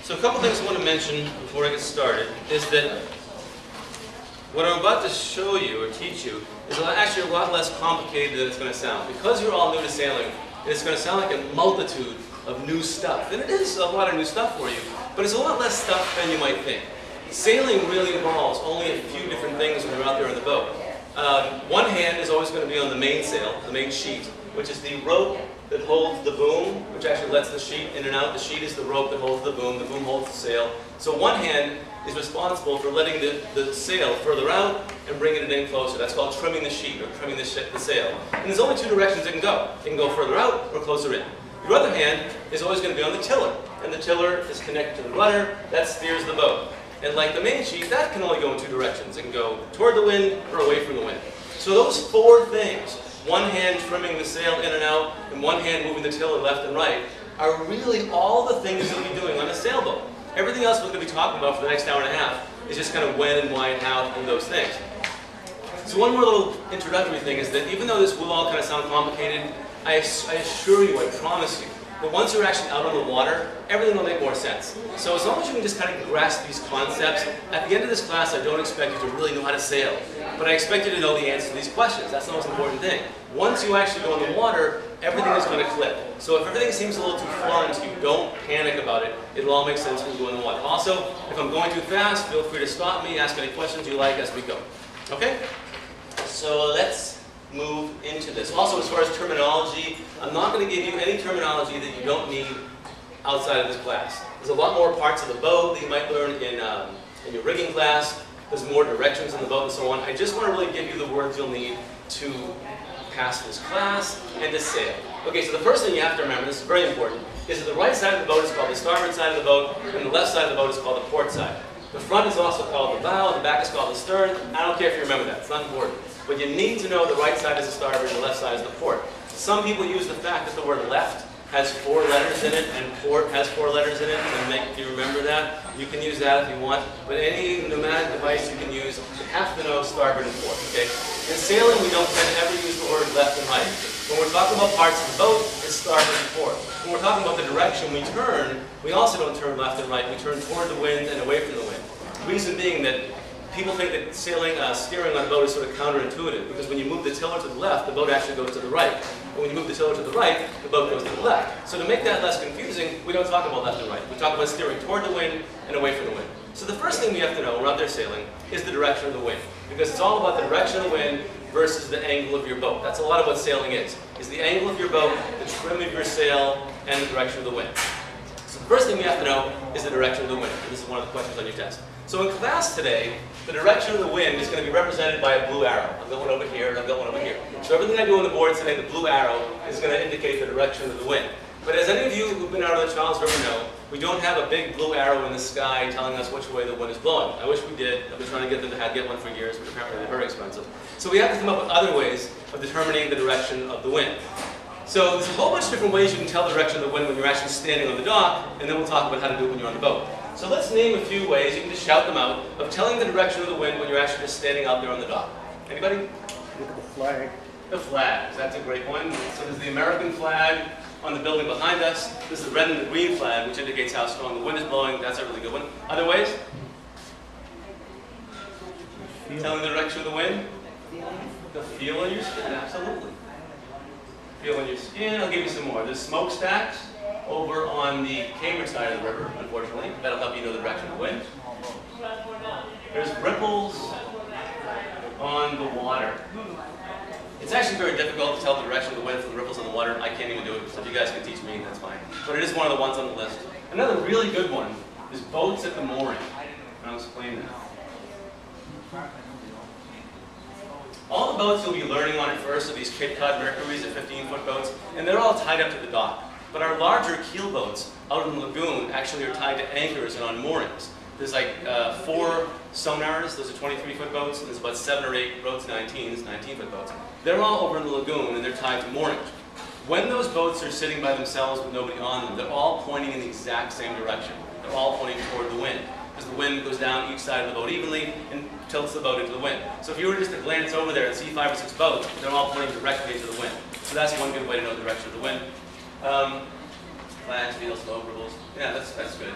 So a couple things I want to mention before I get started is that what I'm about to show you or teach you is actually a lot less complicated than it's going to sound. Because you're all new to sailing, it's going to sound like a multitude of new stuff. And it is a lot of new stuff for you, but it's a lot less stuff than you might think. Sailing really involves only a few different things when you're out there in the boat. One hand is always going to be on the mainsail, the main sheet, which is the rope that holds the boom, which actually lets the sheet in and out. The sheet is the rope that holds the boom holds the sail. So one hand is responsible for letting the sail further out and bringing it in closer. That's called trimming the sheet or trimming the sail. And there's only two directions it can go. It can go further out or closer in. Your other hand is always going to be on the tiller, and the tiller is connected to the rudder. That steers the boat. And like the main sheet, that can only go in two directions. It can go toward the wind or away from the wind. So those four things, one hand trimming the sail in and out, and one hand moving the tiller left and right, are really all the things you'll be doing on a sailboat. Everything else we're going to be talking about for the next hour and a half is just kind of when and why and how and those things. So one more little introductory thing is that even though this will all kind of sound complicated, I assure you, I promise you, that once you're actually out on the water, everything will make more sense. So as long as you can just kind of grasp these concepts, at the end of this class I don't expect you to really know how to sail, but I expect you to know the answer to these questions. That's the most important thing. Once you actually go in the water, everything is going to click. So if everything seems a little too foreign to you, don't panic about it. It'll all make sense when you go in the water. Also, if I'm going too fast, feel free to stop me, ask any questions you like as we go. Okay? So let's move into this. Also, as far as terminology, I'm not going to give you any terminology that you don't need outside of this class. There's a lot more parts of the boat that you might learn in your rigging class. There's more directions in the boat and so on. I just want to really give you the words you'll need to pass this class and to sail. Okay, so the first thing you have to remember, this is very important, is that the right side of the boat is called the starboard side of the boat, and the left side of the boat is called the port side. The front is also called the bow, the back is called the stern. I don't care if you remember that, it's not important. But you need to know the right side is the starboard and the left side is the port. Some people use the fact that the word left has 4 letters in it and port has 4 letters in it and make you remember that. You can use that if you want, but any pneumatic device you can use, you have to know starboard and port, okay? In sailing, we don't tend to ever use the word left and right. When we're talking about parts of the boat, it's starboard and port. When we're talking about the direction we turn, we also don't turn left and right. We turn toward the wind and away from the wind. The reason being that people think that steering on a boat is sort of counterintuitive, because when you move the tiller to the left, the boat actually goes to the right. And when you move the tiller to the right, the boat goes to the left. So to make that less confusing, we don't talk about left and right. We talk about steering toward the wind and away from the wind. So the first thing we have to know when we're out there sailing is the direction of the wind, because it's all about the direction of the wind versus the angle of your boat. That's a lot of what sailing is the angle of your boat, the trim of your sail, and the direction of the wind. So the first thing we have to know is the direction of the wind. And this is one of the questions on your test. So in class today, the direction of the wind is going to be represented by a blue arrow. I've got one over here, and I've got one over here. So everything I do on the board today, the blue arrow is going to indicate the direction of the wind. But as any of you who've been out on the Charles River know, we don't have a big blue arrow in the sky telling us which way the wind is blowing. I wish we did. I've been trying to get them to get one for years, but apparently they're very expensive. So we have to come up with other ways of determining the direction of the wind. So there's a whole bunch of different ways you can tell the direction of the wind when you're actually standing on the dock, and then we'll talk about how to do it when you're on the boat. So let's name a few ways, you can just shout them out, of telling the direction of the wind when you're actually just standing out there on the dock. Anybody? Look at the flag. The flags, that's a great one. So there's the American flag on the building behind us. This is the red and the green flag, which indicates how strong the wind is blowing. That's a really good one. Other ways? Telling the direction of the wind? The feel on your skin, absolutely. Feel on your skin, I'll give you some more. There's smokestacks over on the Cambridge side of the river, unfortunately. That'll help you know the direction of the wind. There's ripples on the water. It's actually very difficult to tell the direction of the wind from the ripples on the water. I can't even do it, so if you guys can teach me, that's fine. But it is one of the ones on the list. Another really good one is boats at the mooring. And I'll explain that. All the boats you'll be learning on at first are these Cape Cod Mercuries, the 15-foot boats, and they're all tied up to the dock. But our larger keel boats out in the lagoon actually are tied to anchors and on moorings. There's like 4 sonars, those are 23-foot boats, and there's about 7 or 8 boats, 19-foot boats. They're all over in the lagoon and they're tied to moorings. When those boats are sitting by themselves with nobody on them, they're all pointing in the exact same direction. They're all pointing toward the wind, because the wind goes down each side of the boat evenly and tilts the boat into the wind. So if you were just to glance over there and see 5 or 6 boats, they're all pointing directly into the wind. So that's one good way to know the direction of the wind. flags, wheels, deliverables. Yeah, that's good.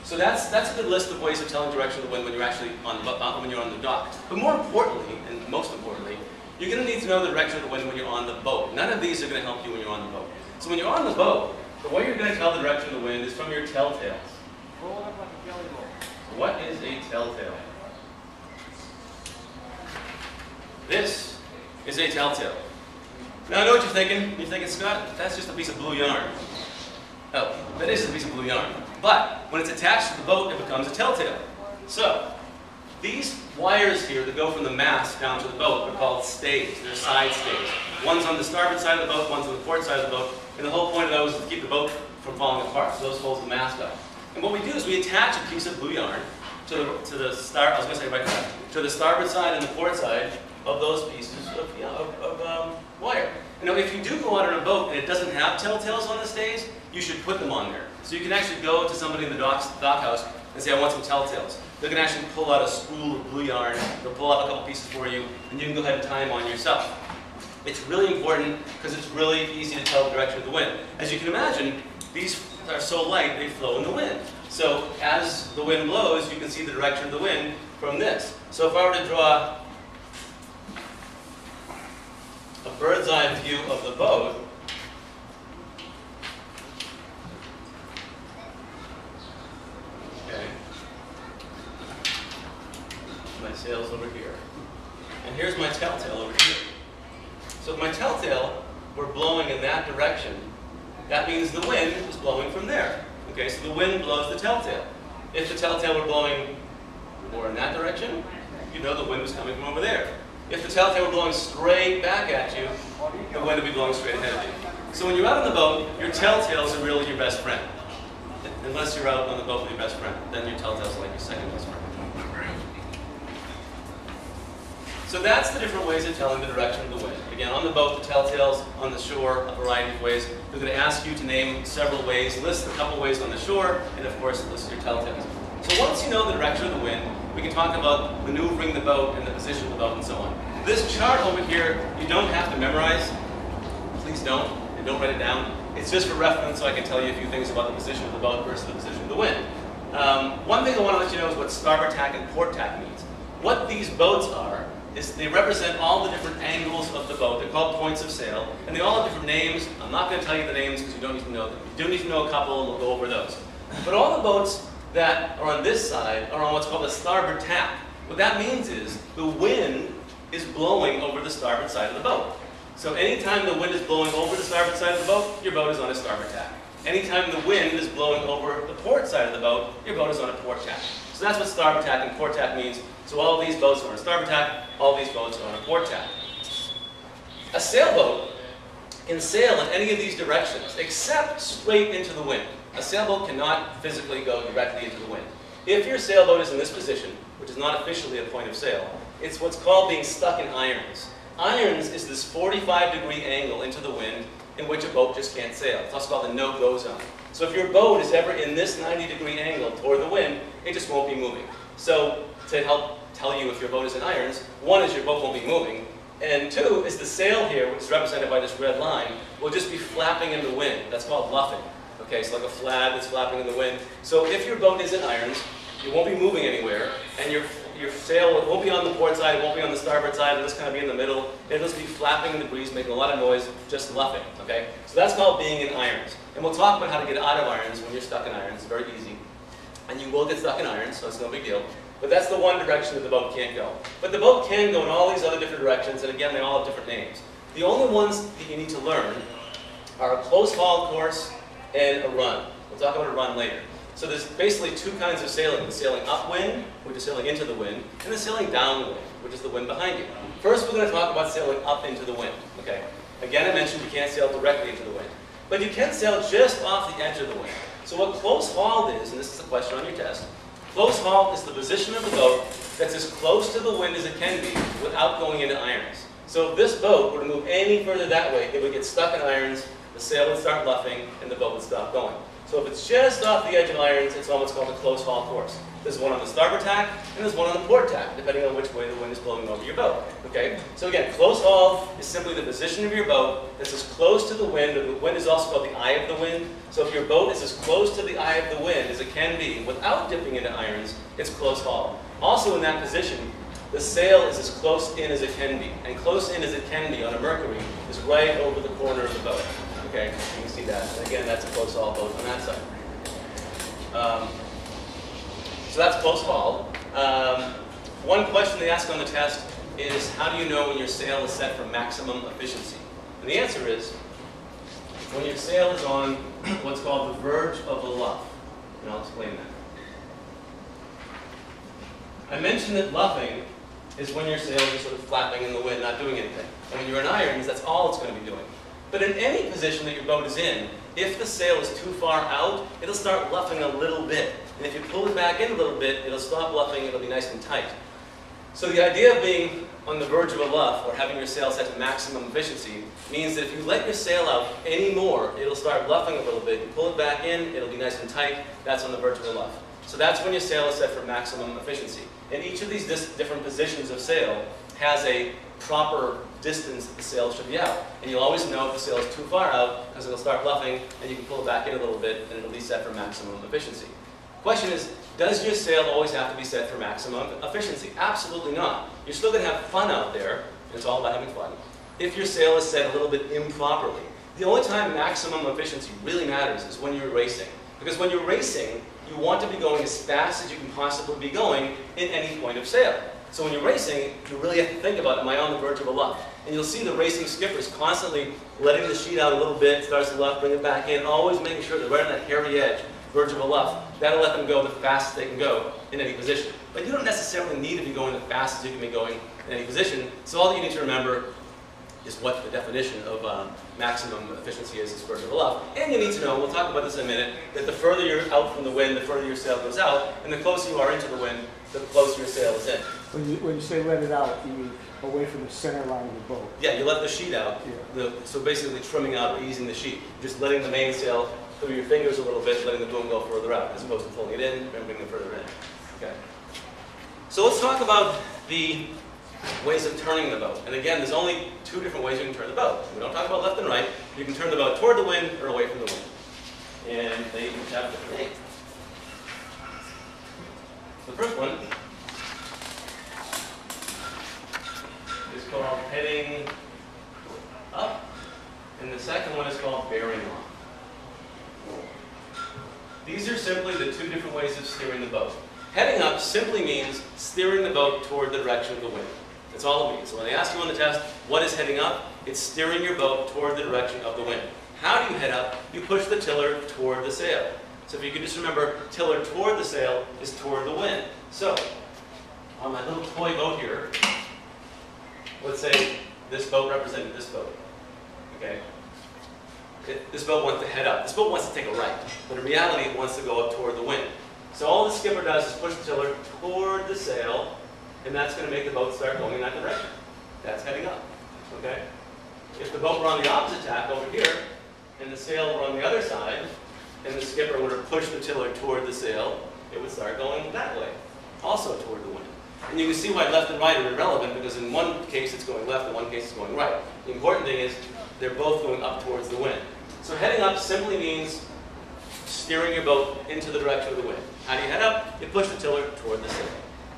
So that's a good list of ways of telling direction of the wind when you're actually on the dock. But more importantly, and most importantly, you're going to need to know the direction of the wind when you're on the boat. None of these are going to help you when you're on the boat. So when you're on the boat, the way you're going to tell the direction of the wind is from your telltales. What is a telltale? This is a telltale. Now I know what you're thinking. You're thinking, Scott, that's just a piece of blue yarn. Oh, that is a piece of blue yarn. But when it's attached to the boat, it becomes a telltale. So these wires here that go from the mast down to the boat are called stays. They're side stays. One's on the starboard side of the boat, one's on the port side of the boat. And the whole point of those is to keep the boat from falling apart. So those hold the mast up. And what we do is we attach a piece of blue yarn to the starboard side and the port side of those pieces of wire. You know, if you do go out on a boat and it doesn't have telltales on the stays, you should put them on there. So you can actually go to somebody in the dockhouse and say, I want some telltales. They can actually pull out a spool of blue yarn, they'll pull out a couple pieces for you, and you can go ahead and tie them on yourself. It's really important because it's really easy to tell the direction of the wind. As you can imagine, these are so light, they flow in the wind. So as the wind blows, you can see the direction of the wind from this. So if I were to draw a bird's eye view of the boat, okay, my sail's over here, and here's my telltale over here. So if my telltale were blowing in that direction, that means the wind is blowing from there. Okay, so the wind blows the telltale. If the telltale were blowing more in that direction, you know the wind was coming from over there. If the telltale were blowing straight back at you, the wind would be blowing straight ahead of you. So when you're out on the boat, your telltales are really your best friend. Unless you're out on the boat with your best friend, then your telltales are like your second best friend. So that's the different ways of telling the direction of the wind. Again, on the boat, the telltales, on the shore, a variety of ways. They're going to ask you to name several ways, list a couple ways on the shore, and of course, list your telltales. So once you know the direction of the wind, we can talk about maneuvering the boat and the position of the boat and so on. This chart over here, you don't have to memorize. Please don't, and don't write it down. It's just for reference so I can tell you a few things about the position of the boat versus the position of the wind. One thing I want to let you know is what starboard tack and port tack means. What these boats are is they represent all the different angles of the boat. They're called points of sail, and they all have different names. I'm not going to tell you the names because you don't need to know them. You do need to know a couple, and we'll go over those. But all the boats that are on this side are on what's called the starboard tack. What that means is the wind is blowing over the starboard side of the boat. So anytime the wind is blowing over the starboard side of the boat, your boat is on a starboard tack. Anytime the wind is blowing over the port side of the boat, your boat is on a port tack. So that's what starboard tack and port tack means. So all of these boats are on a starboard tack, all these boats are on a port tack. A sailboat can sail in any of these directions, except straight into the wind. A sailboat cannot physically go directly into the wind. If your sailboat is in this position, which is not officially a point of sail, it's what's called being stuck in irons. Irons is this 45-degree angle into the wind in which a boat just can't sail. It's also called the no-go zone. So if your boat is ever in this 90-degree angle toward the wind, it just won't be moving. So to help tell you if your boat is in irons, one is your boat won't be moving, and two is the sail here, which is represented by this red line, will just be flapping in the wind. That's called luffing. Okay, so like a flag that's flapping in the wind. So if your boat is in irons, you won't be moving anywhere, and your sail won't be on the port side, it won't be on the starboard side, it'll just kind of be in the middle. It'll just be flapping in the breeze, making a lot of noise, just luffing. Okay? So that's called being in irons. And we'll talk about how to get out of irons when you're stuck in irons. It's very easy. And you will get stuck in irons, so it's no big deal. But that's the one direction that the boat can't go. But the boat can go in all these other different directions, and again, they all have different names. The only ones that you need to learn are a close haul course and a run. We'll talk about a run later. So there's basically two kinds of sailing. The sailing upwind, which is sailing into the wind, and the sailing downwind, which is the wind behind you. First, we're going to talk about sailing up into the wind. Okay? Again, I mentioned you can't sail directly into the wind. But you can sail just off the edge of the wind. So what close hauled is, and this is a question on your test, close haul is the position of the boat that's as close to the wind as it can be without going into irons. So if this boat were to move any further that way, it would get stuck in irons, the sail would start luffing, and the boat would stop going. So if it's just off the edge of irons, it's on what's called a close haul course. There's one on the starboard tack, and there's one on the port tack, depending on which way the wind is blowing over your boat. Okay? So again, close haul is simply the position of your boat that's as close to the wind, or the wind is also called the eye of the wind. So if your boat is as close to the eye of the wind as it can be without dipping into irons, it's close haul. Also in that position, the sail is as close in as it can be. And close in as it can be on a Mercury is right over the corner of the boat. Okay, you can see that. And again, that's a close haul boat on that side. So that's close haul. One question they ask on the test is, how do you know when your sail is set for maximum efficiency? And the answer is, when your sail is on what's called the verge of the luff. And I'll explain that. I mentioned that luffing is when your sail is sort of flapping in the wind, not doing anything. And when you're in irons, that's all it's going to be doing. But in any position that your boat is in, if the sail is too far out, it'll start luffing a little bit. And if you pull it back in a little bit, it'll stop luffing, it'll be nice and tight. So the idea of being on the verge of a luff, or having your sail set to maximum efficiency, means that if you let your sail out any more, it'll start luffing a little bit. You pull it back in, it'll be nice and tight. That's on the verge of a luff. So that's when your sail is set for maximum efficiency. And each of these different positions of sail has a proper distance that the sail should be out. And you'll always know if the sail is too far out, because it'll start luffing, and you can pull it back in a little bit, and it'll be set for maximum efficiency. Question is, does your sail always have to be set for maximum efficiency? Absolutely not. You're still going to have fun out there, and it's all about having fun, if your sail is set a little bit improperly. The only time maximum efficiency really matters is when you're racing. Because when you're racing, you want to be going as fast as you can possibly be going in any point of sail. So when you're racing, you really have to think about, am I on the verge of a luff? And you'll see the racing skippers constantly letting the sheet out a little bit, starts to luff, bring it back in, always making sure they're right on that hairy edge, verge of a luff. That'll let them go the fastest they can go in any position. But you don't necessarily need to be going the fastest you can be going in any position. So all that you need to remember is what the definition of maximum efficiency is verge of a luff. And you need to know, we'll talk about this in a minute, that the further you're out from the wind, the further your sail goes out, and the closer you are into the wind, the closer your sail is in. When you say let it out, you mean away from the center line of the boat? Yeah, you let the sheet out. Yeah. So basically trimming out or easing the sheet. Just letting the mainsail through your fingers a little bit, letting the boom go further out, as opposed to pulling it in and bringing it further in. Okay. So let's talk about the ways of turning the boat. And again, there's only two different ways you can turn the boat. We don't talk about left and right. You can turn the boat toward the wind or away from the wind. And they each have different names. The first one is called heading up, and the second one is called bearing off. These are simply the two different ways of steering the boat. Heading up simply means steering the boat toward the direction of the wind. That's all it means. So when they ask you on the test, what is heading up? It's steering your boat toward the direction of the wind. How do you head up? You push the tiller toward the sail. So if you could just remember, tiller toward the sail is toward the wind. So, on my little toy boat here, let's say this boat represented this boat. Okay? This boat wants to head up. This boat wants to take a right. But in reality, it wants to go up toward the wind. So all the skipper does is push the tiller toward the sail, and that's going to make the boat start going in that direction. That's heading up. Okay? If the boat were on the opposite tack over here, and the sail were on the other side, and the skipper were to push the tiller toward the sail, it would start going that way, also toward the wind. And you can see why left and right are irrelevant, because in one case it's going left, in one case it's going right. The important thing is they're both going up towards the wind. So heading up simply means steering your boat into the direction of the wind. How do you head up? You push the tiller toward the sail.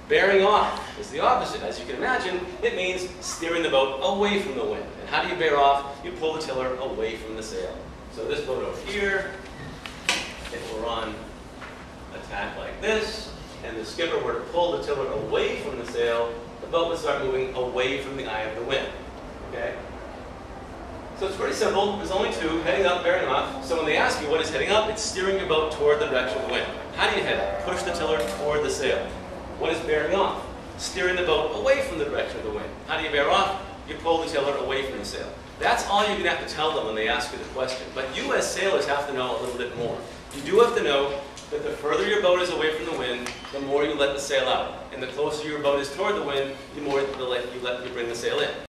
Bearing off is the opposite. As you can imagine, it means steering the boat away from the wind. And how do you bear off? You pull the tiller away from the sail. So this boat over here, if we're on a tack like this, and the skipper were to pull the tiller away from the sail, the boat would start moving away from the eye of the wind. Okay? So it's pretty simple. There's only two, heading up, bearing off. So when they ask you what is heading up, it's steering your boat toward the direction of the wind. How do you head up? Push the tiller toward the sail. What is bearing off? Steering the boat away from the direction of the wind. How do you bear off? You pull the tiller away from the sail. That's all you're going to have to tell them when they ask you the question. But you as sailors have to know a little bit more. You do have to know that the further your boat is away from the wind, the more you let the sail out. And the closer your boat is toward the wind, the more you bring the sail in.